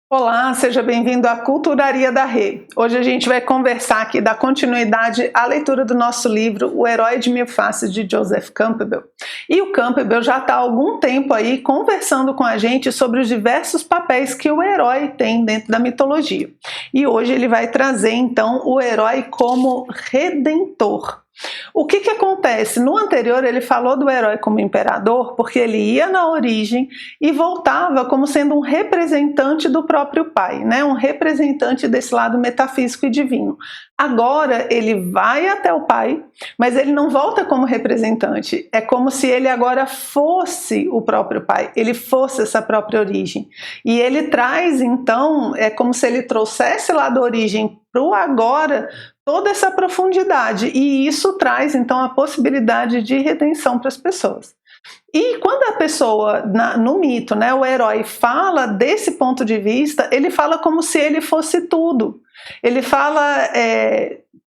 Olá, seja bem-vindo à Culturaria da Rê. Hoje a gente vai conversar aqui, dar continuidade à leitura do nosso livro O Herói de Mil Faces, de Joseph Campbell. E o Campbell já está há algum tempo aí conversando com a gente sobre os diversos papéis que o herói tem dentro da mitologia. E hoje ele vai trazer então o herói como redentor. O que acontece? No anterior ele falou do herói como imperador porque ele ia na origem e voltava como sendo um representante do próprio pai, né? Um representante desse lado metafísico e divino. Agora ele vai até o pai, mas ele não volta como representante, é como se ele agora fosse o próprio pai, ele fosse essa própria origem. E ele traz então, é como se ele trouxesse lá da origem para o agora, toda essa profundidade, e isso traz então a possibilidade de redenção para as pessoas. E quando a pessoa, no mito, né, o herói fala desse ponto de vista, ele fala como se ele fosse tudo. Ele fala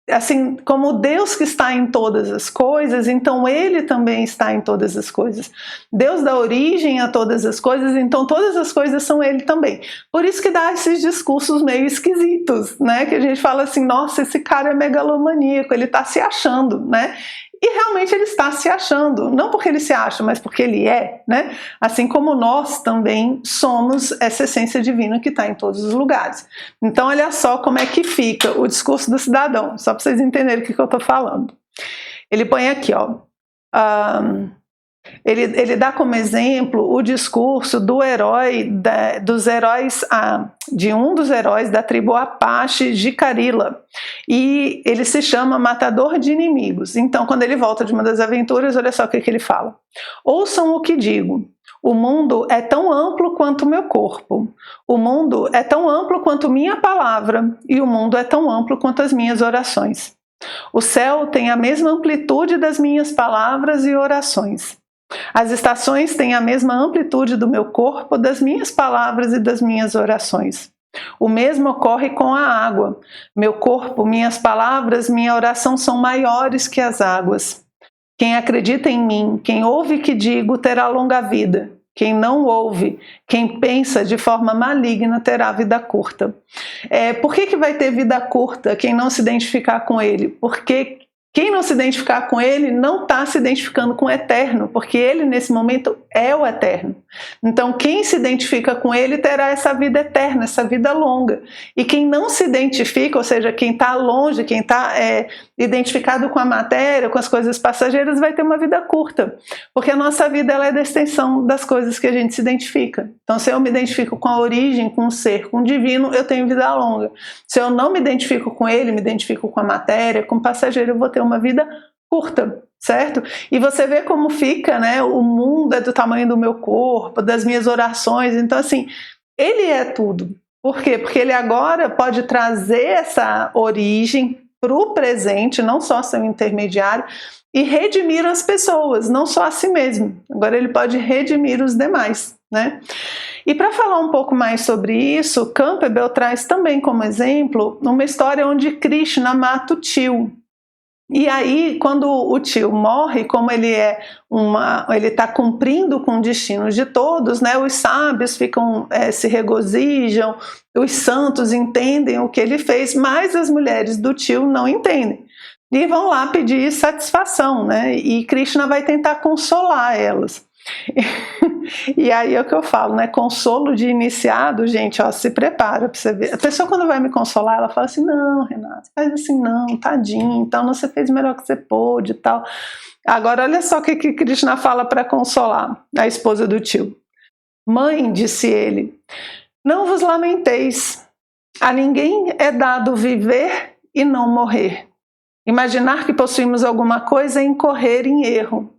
assim, como Deus que está em todas as coisas, então ele também está em todas as coisas. Deus dá origem a todas as coisas, então todas as coisas são ele também. Por isso que dá esses discursos meio esquisitos, né? Que a gente fala assim, nossa, esse cara é megalomaníaco, ele está se achando, né? E realmente ele está se achando, não porque ele se acha, mas porque ele é, né? Assim como nós também somos essa essência divina que está em todos os lugares. Então olha só como é que fica o discurso do cidadão, só para vocês entenderem o que eu estou falando. Ele põe aqui, ó, ele dá como exemplo o discurso do herói, de um dos heróis da tribo Apache de Carila, e ele se chama Matador de Inimigos. Então quando ele volta de uma das aventuras, olha só o que ele fala: ouçam o que digo, o mundo é tão amplo quanto o meu corpo, o mundo é tão amplo quanto minha palavra, e o mundo é tão amplo quanto as minhas orações. O céu tem a mesma amplitude das minhas palavras e orações. As estações têm a mesma amplitude do meu corpo, das minhas palavras e das minhas orações. O mesmo ocorre com a água. Meu corpo, minhas palavras, minha oração são maiores que as águas. Quem acredita em mim, quem ouve o que digo, terá longa vida. Quem não ouve, quem pensa de forma maligna, terá vida curta. Por que vai ter vida curta quem não se identificar com ele? Porque quem não se identificar com ele não está se identificando com o eterno, porque ele nesse momento é o eterno. Então quem se identifica com ele terá essa vida eterna, essa vida longa. E quem não se identifica, ou seja, quem está longe, quem está identificado com a matéria, com as coisas passageiras, vai ter uma vida curta. Porque a nossa vida ela é da extensão das coisas que a gente se identifica. Então se eu me identifico com a origem, com o ser, com o divino, eu tenho vida longa. Se eu não me identifico com ele, me identifico com a matéria, com o passageiro, eu vou ter uma vida curta, certo? E você vê como fica, né? O mundo é do tamanho do meu corpo, das minhas orações. Então assim, ele é tudo. Por quê? Porque ele agora pode trazer essa origem para o presente, não só ser um intermediário, e redimir as pessoas, não só a si mesmo. Agora ele pode redimir os demais, né? E para falar um pouco mais sobre isso, Campbell traz também como exemplo uma história onde Krishna mata o tio. E aí, quando o tio morre, como ele está cumprindo com o destino de todos, né, os sábios ficam, se regozijam, os santos entendem o que ele fez, mas as mulheres do tio não entendem. E vão lá pedir satisfação, né, e Krishna vai tentar consolar elas. E aí é o que eu falo, né? Consolo de iniciado, gente, ó, se prepara pra você ver. A pessoa quando vai me consolar, ela fala assim, não, Renata, faz assim não, tadinho, então você fez o melhor que você pôde e tal. Agora olha só o que Krishna fala para consolar a esposa do tio. Mãe, disse ele, não vos lamenteis, a ninguém é dado viver e não morrer. Imaginar que possuímos alguma coisa é incorrer em erro.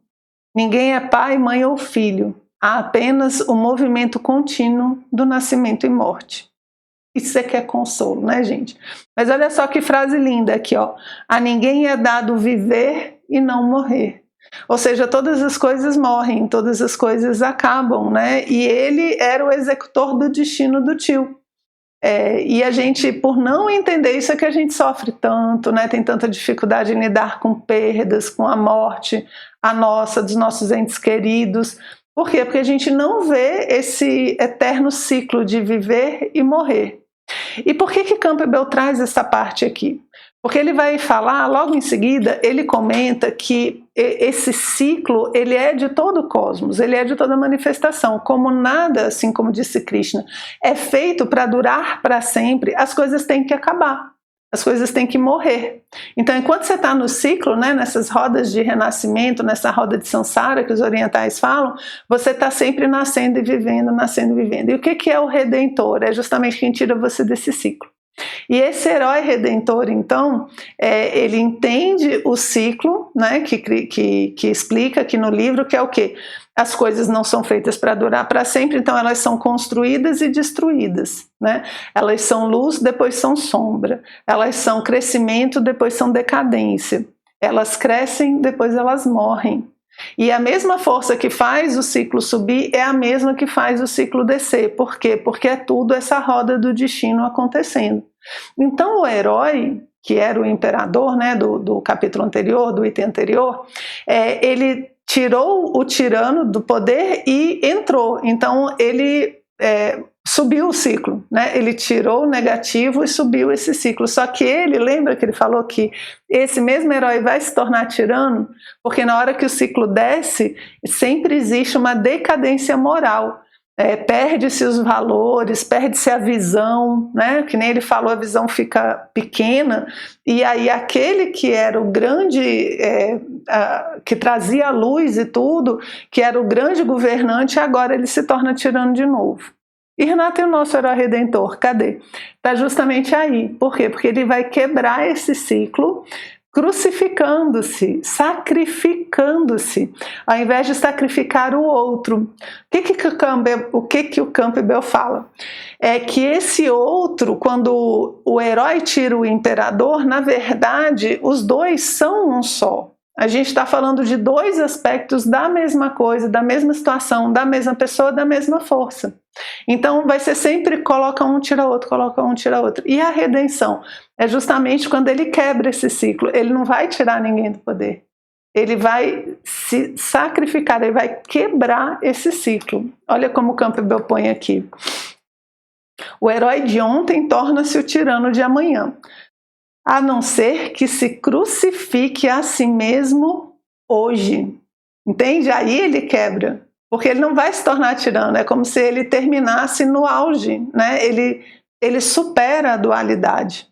Ninguém é pai, mãe ou filho. Há apenas o movimento contínuo do nascimento e morte. Isso é que é consolo, né, gente? Mas olha só que frase linda aqui, ó. A ninguém é dado viver e não morrer. Ou seja, todas as coisas morrem, todas as coisas acabam, né? E ele era o executor do destino do tio. E a gente, por não entender isso, é que a gente sofre tanto, né? Tem tanta dificuldade em lidar com perdas, com a morte, a nossa, dos nossos entes queridos. Por quê? Porque a gente não vê esse eterno ciclo de viver e morrer. E por que Campbell traz essa parte aqui? Porque ele vai falar, logo em seguida, ele comenta que esse ciclo, ele é de todo o cosmos, ele é de toda manifestação. Como nada, assim como disse Krishna, é feito para durar para sempre, as coisas têm que acabar. As coisas têm que morrer. Então, enquanto você está no ciclo, né, nessas rodas de renascimento, nessa roda de samsara que os orientais falam, você está sempre nascendo e vivendo, nascendo e vivendo. E o que é o Redentor? É justamente quem tira você desse ciclo. E esse herói redentor, então, ele entende o ciclo, né, que explica aqui no livro, que é o quê? As coisas não são feitas para durar para sempre, então elas são construídas e destruídas, né? Elas são luz, depois são sombra. Elas são crescimento, depois são decadência. Elas crescem, depois elas morrem. E a mesma força que faz o ciclo subir é a mesma que faz o ciclo descer. Por quê? Porque é tudo essa roda do destino acontecendo. Então o herói, que era o imperador, né, do capítulo anterior, do item anterior, ele tirou o tirano do poder e entrou. Então ele subiu o ciclo, né? Ele tirou o negativo e subiu esse ciclo. Só que ele, lembra que ele falou que esse mesmo herói vai se tornar tirano? Porque na hora que o ciclo desce, sempre existe uma decadência moral. Perde-se os valores, perde-se a visão, né? Que nem ele falou, a visão fica pequena, e aí aquele que era o grande, que trazia a luz e tudo, que era o grande governante, agora ele se torna tirano de novo. E Renato é o nosso herói redentor, cadê? Está justamente aí. Por quê? Porque ele vai quebrar esse ciclo, crucificando-se, sacrificando-se, ao invés de sacrificar o outro. O que o Campbell fala? É que esse outro, quando o herói tira o imperador, na verdade, os dois são um só. A gente está falando de dois aspectos da mesma coisa, da mesma situação, da mesma pessoa, da mesma força. Então vai ser sempre coloca um, tira outro, coloca um, tira outro. E a redenção é justamente quando ele quebra esse ciclo. Ele não vai tirar ninguém do poder. Ele vai se sacrificar, ele vai quebrar esse ciclo. Olha como o Campbell põe aqui. O herói de ontem torna-se o tirano de amanhã, a não ser que se crucifique a si mesmo hoje. Entende? Aí ele quebra. Porque ele não vai se tornar tirano, é como se ele terminasse no auge, né? Ele supera a dualidade.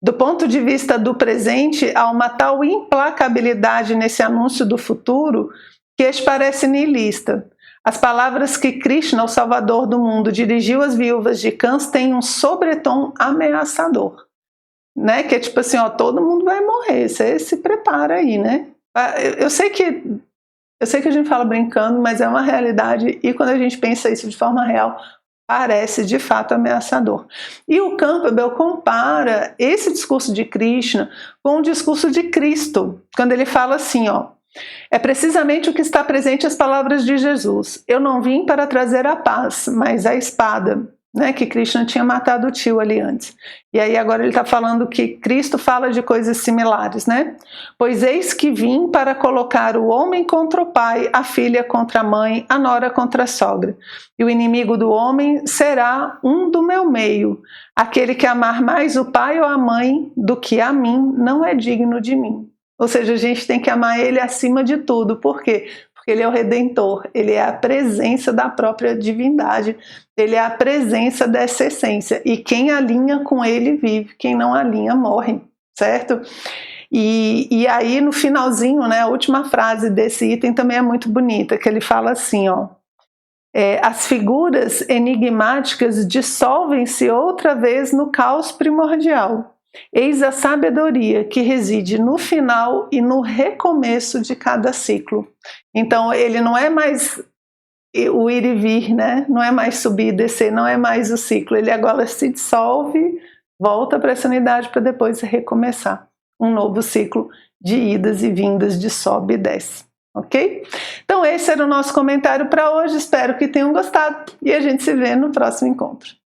Do ponto de vista do presente, há uma tal implacabilidade nesse anúncio do futuro que este parece niilista. As palavras que Krishna, o Salvador do mundo, dirigiu às viúvas de Kans têm um sobretom ameaçador, né? Que é tipo assim, ó, todo mundo vai morrer, você se prepara aí, né? Eu sei que a gente fala brincando, mas é uma realidade, e quando a gente pensa isso de forma real, parece de fato ameaçador. E o Campbell compara esse discurso de Krishna com o discurso de Cristo, quando ele fala assim, ó, é precisamente o que está presente as palavras de Jesus. Eu não vim para trazer a paz, mas a espada. Né, que Krishna tinha matado o tio ali antes. E aí agora ele está falando que Cristo fala de coisas similares, né? Pois eis que vim para colocar o homem contra o pai, a filha contra a mãe, a nora contra a sogra. E o inimigo do homem será um do meu meio. Aquele que amar mais o pai ou a mãe do que a mim, não é digno de mim. Ou seja, a gente tem que amar ele acima de tudo. Por quê? Porque ele é o Redentor, ele é a presença da própria divindade, ele é a presença dessa essência, e quem alinha com ele vive, quem não alinha morre, certo? E aí no finalzinho, né, a última frase desse item também é muito bonita, que ele fala assim, ó, as figuras enigmáticas dissolvem-se outra vez no caos primordial. Eis a sabedoria que reside no final e no recomeço de cada ciclo. Então ele não é mais o ir e vir, né? Não é mais subir e descer, não é mais o ciclo. Ele agora se dissolve, volta para essa unidade para depois recomeçar um novo ciclo de idas e vindas, de sobe e desce. Ok? Então esse era o nosso comentário para hoje. Espero que tenham gostado e a gente se vê no próximo encontro.